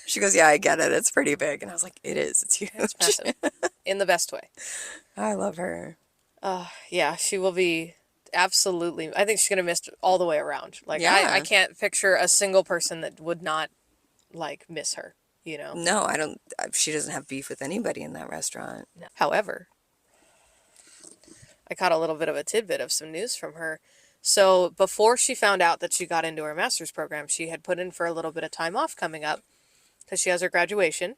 She goes, yeah, I get it. It's pretty big. And I was like, it is. It's huge. It's massive. In the best way. I love her. Yeah, she will be absolutely. I think she's going to miss all the way around. Like, I can't picture a single person that would not, like, miss her, No, I don't. She doesn't have beef with anybody in that restaurant. No. However, I caught a little bit of a tidbit of some news from her. So before she found out that she got into her master's program, she had put in for a little bit of time off coming up because she has her graduation.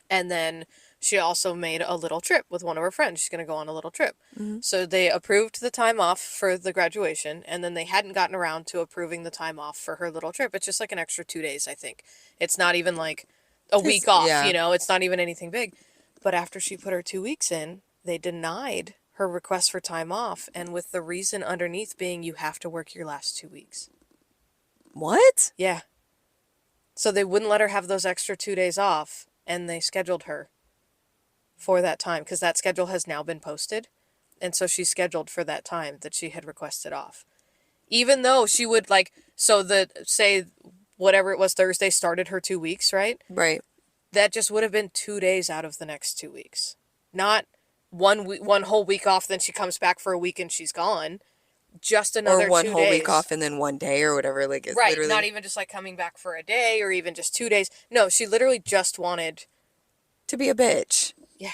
And then she also made a little trip with one of her friends. She's going to go on a little trip. Mm-hmm. So they approved the time off for the graduation, and then they hadn't gotten around to approving the time off for her little trip. It's just like an extra 2 days, I think. It's not even like a week off, It's not even anything big. But after she put her 2 weeks in, they denied her request for time off, and with the reason underneath being you have to work your last 2 weeks. What? Yeah. So they wouldn't let her have those extra 2 days off, and they scheduled her for that time, because that schedule has now been posted, and so she's scheduled for that time that she had requested off. Even though she would, say whatever it was, Thursday started her 2 weeks, right? Right. That just would have been 2 days out of the next 2 weeks. Not one whole week off, then she comes back for a week and she's gone. Just another 2 days. Or one whole week off and then 1 day or whatever. Like, it's right, literally... not even just like coming back for a day or even just 2 days. No, she literally just wanted to be a bitch. Yeah.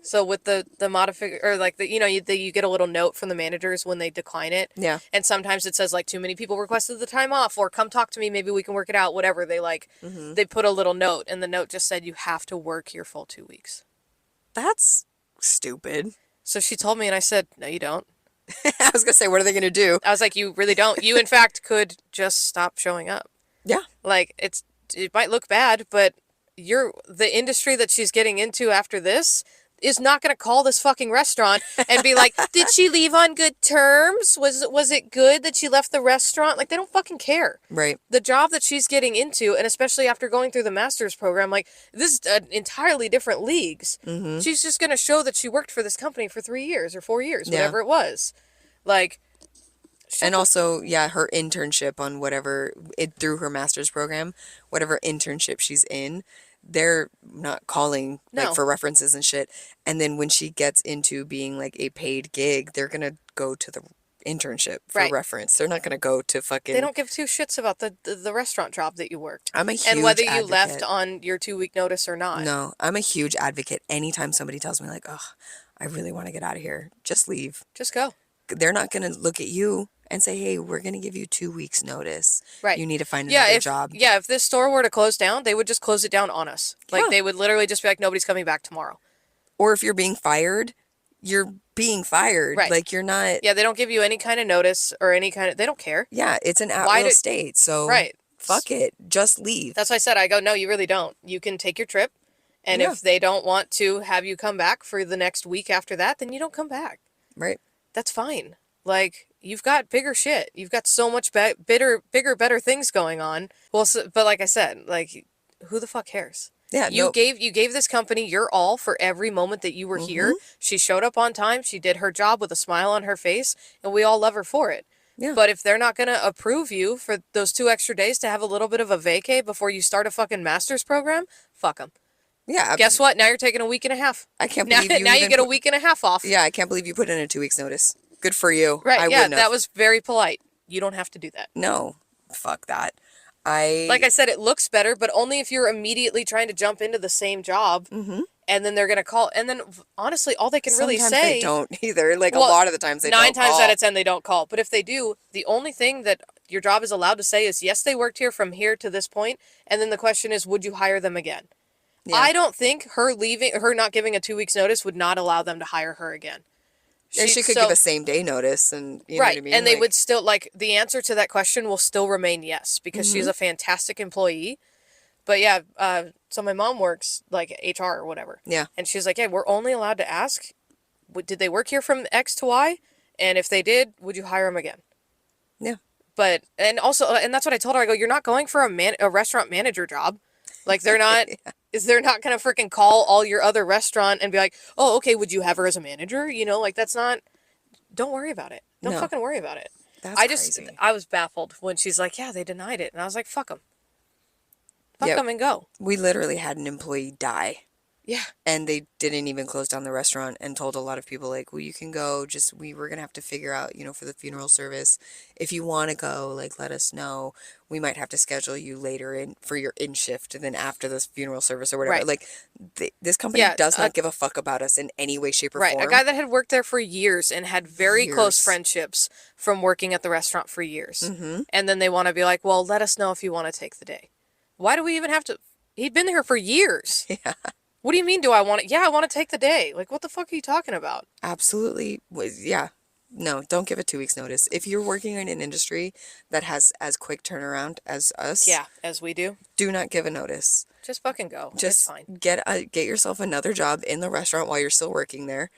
So with the modification, or like you get a little note from the managers when they decline it. Yeah. And sometimes it says like too many people requested the time off, or come talk to me, maybe we can work it out, whatever. They they put a little note, and the note just said you have to work your full 2 weeks. That's stupid. So she told me, and I said, no, you don't. I was going to say, what are they going to do? I was like, you really don't. You, in fact, could just stop showing up. Yeah. Like, it might look bad, but the industry that she's getting into after this is not going to call this fucking restaurant and be like, did she leave on good terms? Was it good that she left the restaurant? Like, they don't fucking care. Right. The job that she's getting into, and especially after going through the master's program, like, this is entirely different leagues. Mm-hmm. She's just going to show that she worked for this company for 3 years or 4 years, whatever it was. Like... And also, her internship on through her master's program, whatever internship she's in, they're not calling for references and shit. And then when she gets into being like a paid gig, they're going to go to the internship for reference. They're not going to go to fucking... They don't give two shits about the restaurant job that you worked. I'm a huge and whether you advocate. left on your 2 week notice or not. No, I'm a huge advocate. Anytime somebody tells me like, oh, I really want to get out of here, just leave. Just go. They're not going to look at you and say, hey, we're going to give you 2 weeks notice. Right. You need to find another job. Yeah, if this store were to close down, they would just close it down on us. Like, they would literally just be like, nobody's coming back tomorrow. Or if you're being fired, you're being fired. Right. Like, you're not... Yeah, they don't give you any kind of notice or any kind of... They don't care. Yeah, it's an at-will state, so... Right. Fuck it. Just leave. That's why I said, I go, no, you really don't. You can take your trip. And if they don't want to have you come back for the next week after that, then you don't come back. Right. That's fine. Like, you've got bigger shit. You've got so much bigger, better things going on. Well, but like I said, like, who the fuck cares? Yeah, you gave this company your all for every moment that you were here. She showed up on time. She did her job with a smile on her face, and we all love her for it. Yeah. But if they're not going to approve you for those 2 extra days to have a little bit of a vacay before you start a fucking master's program, fuck them. Yeah. Guess what? Now you're taking a week and a half. I can't believe you now you get a week and a half off. Yeah, I can't believe you put in a 2 weeks notice. Good for you. Right, yeah, that was very polite. You don't have to do that. No, fuck that. Like I said, it looks better, but only if you're immediately trying to jump into the same job, and then they're going to call. And then, honestly, all they can really say... Sometimes they don't either. Like, a lot of the times they don't 9 times call. out of 10, they don't call. But if they do, the only thing that your job is allowed to say is, yes, they worked here from here to this point, and then the question is, would you hire them again? Yeah. I don't think her not giving a 2 weeks notice would not allow them to hire her again. She could give a same day notice, and you know what I mean? And they would still, like, the answer to that question will still remain yes, because she's a fantastic employee. But yeah, so my mom works, like, HR or whatever. Yeah. And she's like, yeah, we're only allowed to ask, did they work here from X to Y? And if they did, would you hire them again? Yeah. But, and also, and that's what I told her, I go, you're not going for a restaurant manager job. Like, they're not... They're not going to freaking call all your other restaurant and be like, oh, okay, would you have her as a manager? You know, like, that's not... Don't worry about it. Don't fucking worry about it. That's crazy. I was baffled when she's like, yeah, they denied it. And I was like, fuck them. Fuck them and go. We literally had an employee die. Yeah. And they didn't even close down the restaurant and told a lot of people, like, well, you can go, just, we were going to have to figure out, you know, for the funeral service, if you want to go, like, let us know. We might have to schedule you later for your in shift and then after this funeral service or whatever. Right. Like, this company does not give a fuck about us in any way, shape, or form. Right. A guy that had worked there for years and had very close friendships from working at the restaurant for years. And then they want to be like, well, let us know if you want to take the day. Why do we even have to? He'd been there for years. Yeah. What do you mean, do I want to? Yeah, I want to take the day. Like, what the fuck are you talking about? Absolutely. Yeah. No, don't give a 2 weeks notice. If you're working in an industry that has as quick turnaround as us. Yeah, as we do. Do not give a notice. Just fucking go. Just it's fine. Get yourself another job in the restaurant while you're still working there.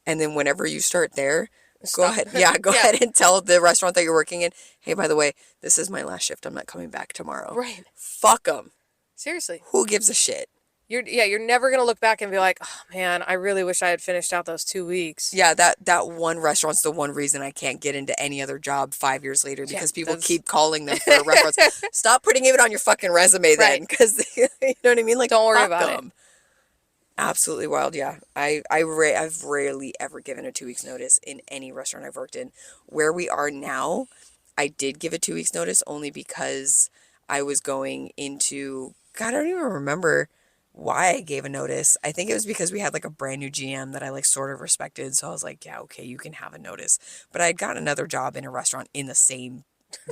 And then whenever you start there, go ahead. Yeah, go ahead and tell the restaurant that you're working in, hey, by the way, this is my last shift. I'm not coming back tomorrow. Right. Fuck them. Seriously. Who gives a shit? You're never going to look back and be like, oh, man, I really wish I had finished out those 2 weeks. Yeah, that one restaurant's the one reason I can't get into any other job 5 years later, because people keep calling them for a reference. Stop putting it on your fucking resume then, because, you know what I mean? Like, don't worry about it. Absolutely wild, yeah. I've rarely ever given a 2 weeks notice in any restaurant I've worked in. Where we are now, I did give a 2 weeks notice only because I was going into, God, I don't even remember why I gave a notice. I think it was because we had like a brand new GM that I like sort of respected. So I was like, yeah, okay, you can have a notice. But I had gotten another job in a restaurant in the same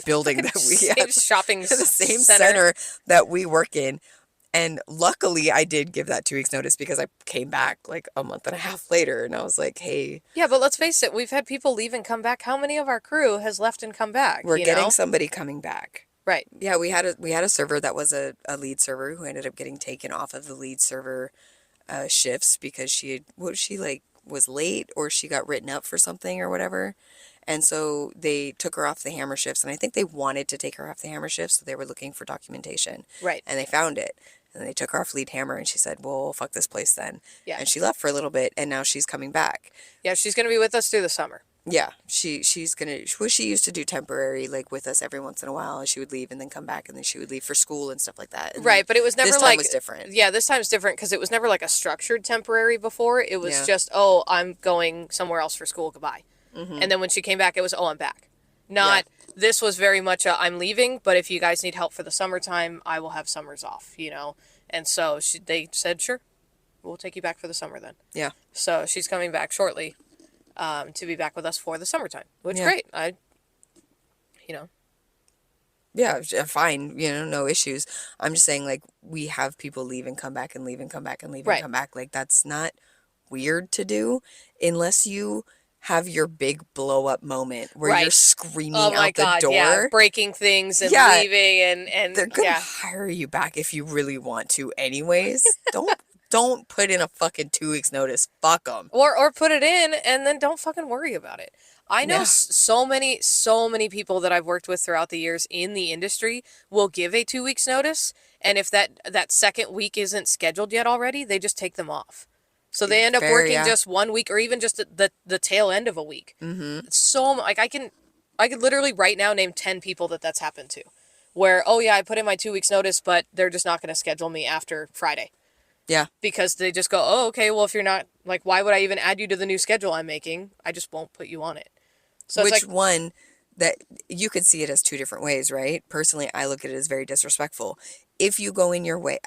building that we have. Shopping the same center that we work in. And luckily I did give that 2 weeks notice because I came back like a month and a half later and I was like, hey. Yeah, but let's face it. We've had people leave and come back. How many of our crew has left and come back? We're getting somebody coming back. Right. Yeah, we had a server that was a lead server who ended up getting taken off of the lead server shifts because she was late or she got written up for something or whatever. And so they took her off the hammer shifts, and I think they wanted to take her off the hammer shifts, so they were looking for documentation. Right. And they found it. And they took her off lead hammer, and she said, well, fuck this place then. Yeah. And she left for a little bit, and now she's coming back. Yeah, she's going to be with us through the summer. Yeah, she used to do temporary, like, with us every once in a while, and she would leave and then come back, and then she would leave for school and stuff like that. And right, but it was never this time was different. Yeah, this time's different because it was never like a structured temporary before. It was just, oh, I'm going somewhere else for school, goodbye. Mm-hmm. And then when she came back, it was, oh, I'm back. This was very much a, I'm leaving, but if you guys need help for the summertime, I will have summers off, you know? And so they said, sure, we'll take you back for the summer then. Yeah. So she's coming back shortly. To be back with us for the summertime, which great. Yeah, fine. No issues. I'm just saying, like, we have people leave and come back and leave and come back and leave and come back. Like, that's not weird to do unless you have your big blow up moment where you're screaming out the door, breaking things and leaving, and they're gonna hire you back if you really want to, anyways. Don't don't put in a fucking 2 weeks notice. Fuck them. Or put it in and then don't fucking worry about it. I know so many people that I've worked with throughout the years in the industry will give a 2 weeks notice, and if that second week isn't scheduled yet already, they just take them off. So they end up working just 1 week, or even just the tail end of a week. Mm-hmm. So like I could literally right now name 10 people that's happened to, where I put in my 2 weeks notice, but they're just not going to schedule me after Friday. Yeah. Because they just go, oh, okay, well, if you're not, like, why would I even add you to the new schedule I'm making? I just won't put you on it. So Which it's like, one, that you could see it as two different ways, right? Personally, I look at it as very disrespectful. If you go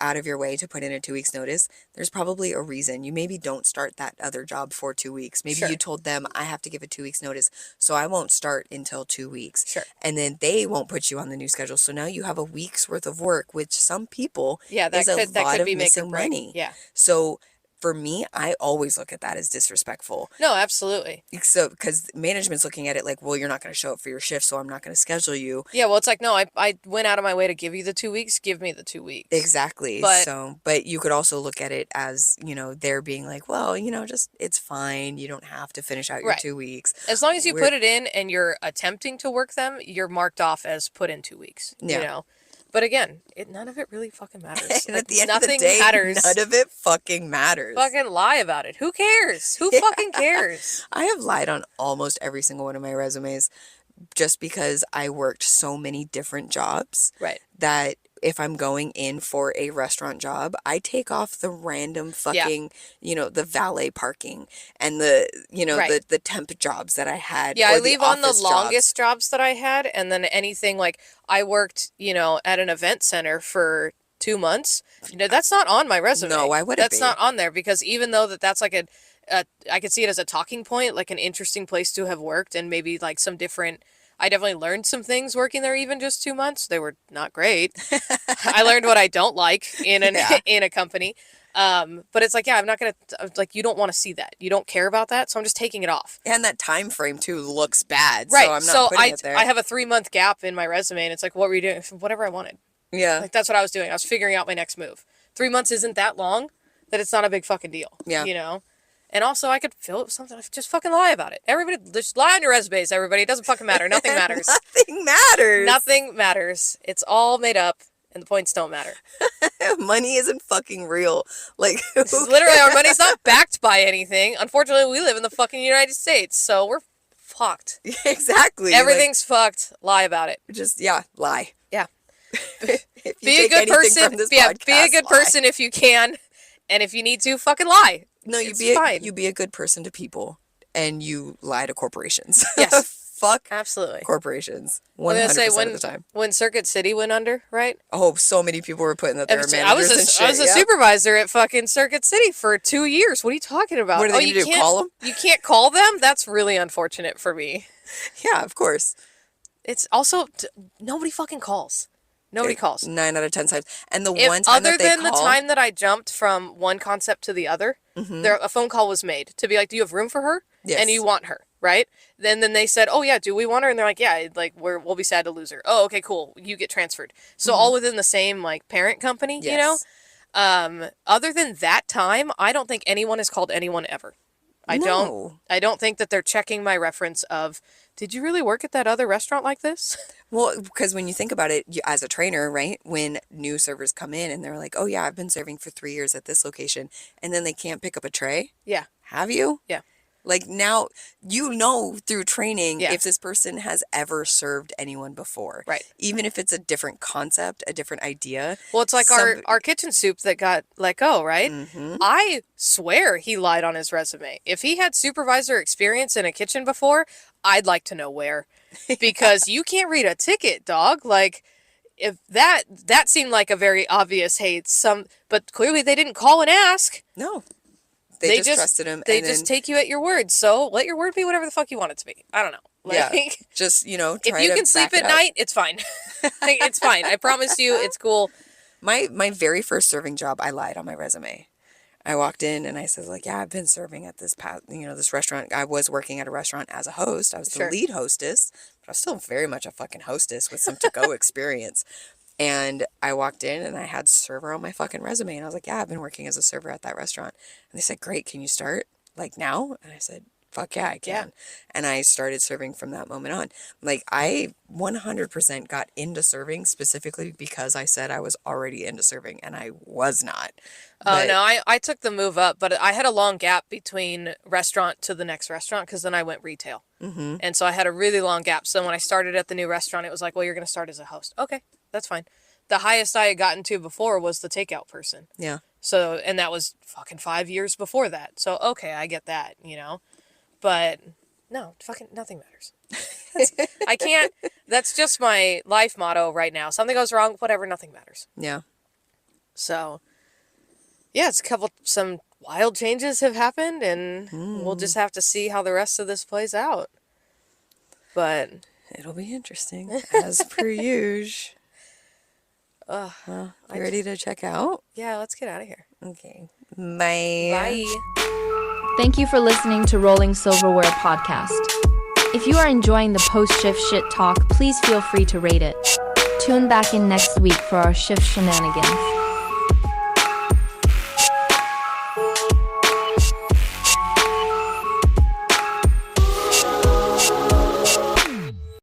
out of your way to put in a 2 weeks notice, there's probably a reason. You maybe don't start that other job for 2 weeks. Maybe you told them, I have to give a 2 weeks notice, so I won't start until 2 weeks. Sure. And then they won't put you on the new schedule. So now you have a week's worth of work, which some people is a lot of missing money. Yeah. So for me, I always look at that as disrespectful. No, absolutely. So, because management's looking at it like, well, you're not going to show up for your shift, so I'm not going to schedule you. Yeah, well, it's like, no, I went out of my way to give you the 2 weeks. Give me the 2 weeks. Exactly. But you could also look at it as, they're being like, well, just, it's fine. You don't have to finish out your 2 weeks. As long as you put it in and you're attempting to work them, you're marked off as put in 2 weeks. Yeah. But again, none of it really fucking matters. And at the end of the day, none of it fucking matters. Fucking lie about it. Who cares? Who fucking cares? I have lied on almost every single one of my resumes just because I worked so many different jobs. Right. That if I'm going in for a restaurant job, I take off the random fucking, the valet parking and the temp jobs that I had. Yeah, I leave on the longest jobs that I had, and then anything like I worked, at an event center for 2 months. That's not on my resume. No, why would it be? That's not on there because even though that's like I could see it as a talking point, like an interesting place to have worked, and maybe like some different. I definitely learned some things working there even just 2 months. They were not great. I learned what I don't like in a company. But it's like, I'm not going to, like, you don't want to see that. You don't care about that. So I'm just taking it off. And that time frame too looks bad. Right. So I'm not putting it there. I have a 3-month gap in my resume, and it's like, what were you doing? Whatever I wanted. Yeah. Like, that's what I was doing. I was figuring out my next move. 3 months isn't that long that it's not a big fucking deal. Yeah. And also, I could fill it with something. Just fucking lie about it. Everybody, just lie on your resumes, everybody. It doesn't fucking matter. Nothing matters. Nothing matters. Nothing matters. It's all made up, and the points don't matter. Money isn't fucking real. Like, literally, our money's not backed by anything. Unfortunately, we live in the fucking United States, so we're fucked. Exactly. Everything's fucked. Lie about it. Just, lie. Yeah. Be a good person. Be a good person if you can, and if you need to, fucking lie. No, you be a good person to people, and you lie to corporations. Yes. Fuck absolutely corporations 100% of the time. When Circuit City went under, right? Oh, so many people were putting that they were managers and shit. I was a supervisor at fucking Circuit City for 2 years. What are you talking about? What are they going to do, call them? You can't call them? That's really unfortunate for me. Yeah, of course. It's also, nobody fucking calls. Nobody calls. 9 out of 10 times. And the one time other than the time that I jumped from one concept to the other, a phone call was made to be like, do you have room for her? Yes. And you want her, right? Then they said, oh yeah, do we want her? And they're like, yeah, like we'll be sad to lose her. Oh, okay, cool. You get transferred. So all within the same like parent company, yes. Other than that time, I don't think anyone has called anyone ever. I don't think that they're checking my reference of, did you really work at that other restaurant like this? Well, because when you think about it, as a trainer, right, when new servers come in and they're like, oh yeah, I've been serving for 3 years at this location, and then they can't pick up a tray. Yeah. Have you? Yeah. Like now, through training if this person has ever served anyone before. Right. Even if it's a different concept, a different idea. Well, it's like our kitchen soup that got let go, right? Mm-hmm. I swear he lied on his resume. If he had supervisor experience in a kitchen before, I'd like to know where. Because you can't read a ticket, dog. Like, if that seemed like a very obvious, but clearly they didn't call and ask. No. They just trusted him. They just take you at your word. So let your word be whatever the fuck you want it to be. I don't know. Like, just, try if you can sleep at night, it's fine. It's fine. I promise you, it's cool. My very first serving job, I lied on my resume. I walked in and I said, like, yeah, I've been serving at this this restaurant. I was working at a restaurant as a host. I was the lead hostess, but I was still very much a fucking hostess with some to-go experience. And I walked in and I had server on my fucking resume. And I was like, yeah, I've been working as a server at that restaurant. And they said, great, can you start like now? And I said, fuck yeah, I can. Yeah. And I started serving from that moment on. Like, I 100% got into serving specifically because I said I was already into serving, and I was not. Oh, no, I took the move up, but I had a long gap between restaurant to the next restaurant because then I went retail. Mm-hmm. And so I had a really long gap. So when I started at the new restaurant, it was like, well, you're going to start as a host. Okay, that's fine. The highest I had gotten to before was the takeout person. Yeah. So, and that was fucking 5 years before that. So, okay, I get that, you know. But no, fucking nothing matters. I can't, that's just my life motto right now. Something goes wrong, whatever, nothing matters. Yeah. So, yeah, some wild changes have happened, and we'll just have to see how the rest of this plays out. But it'll be interesting, as per usual. Well, you ready to check out? Yeah, let's get out of here. Okay. Bye. Bye. Thank you for listening to Rolling Silverware Podcast. If you are enjoying the post-shift shit talk, please feel free to rate it. Tune back in next week for our shift shenanigans.